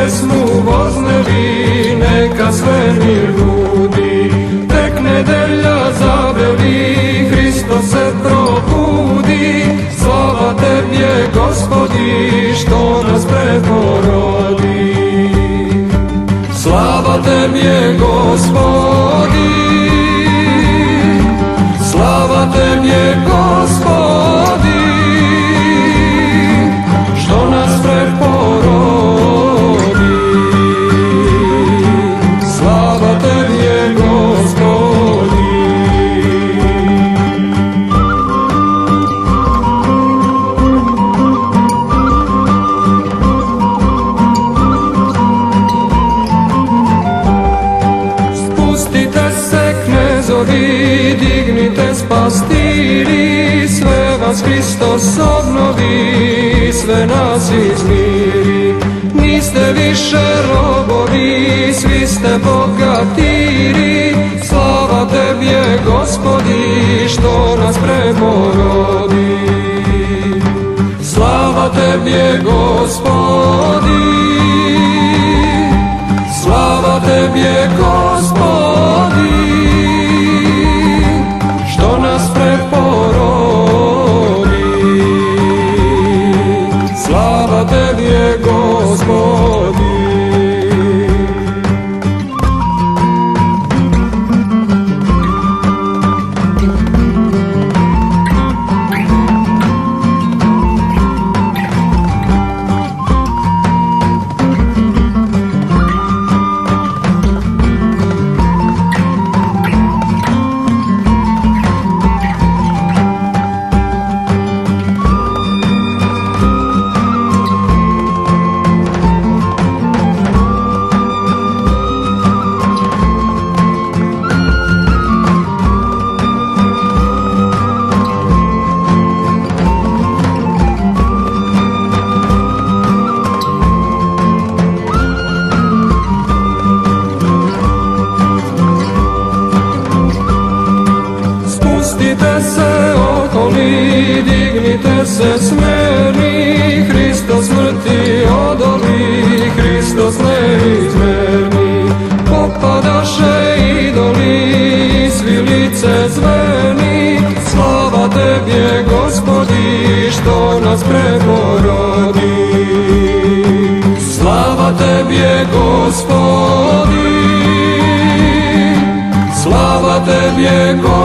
pesmu vozneli, neka svemir budi. Tek nedelja zabeli, Hristos se probudi. Slava Tebje, Gospodi, što nas preporodi. Slava Tebje, Gospodi, slava Tebje, Gospodi, što nas preporodi. Slava Tebje, Gospodi. Spustite se, knezovi, dignite spastiri, sve vas Hristos obnovi, sve nas izmiri. Niste više robovi, svi ste bogatiri, slava Tebje, Gospodi, što nas preporodi. Slava Tebje, Gospodi, slava Tebje, Gospodi, što nas preporodi. Slava Tebje, Gospodi. Spustite se okoli, dignite se smerni, Hristos smrti odoli, Hristos neizmerni. Popadaše idoli, svi lice zveni, slava Tebje, Gospodi, što nas preporodi. Slava Tebje, Gospodi, slava Tebje, Gospodi,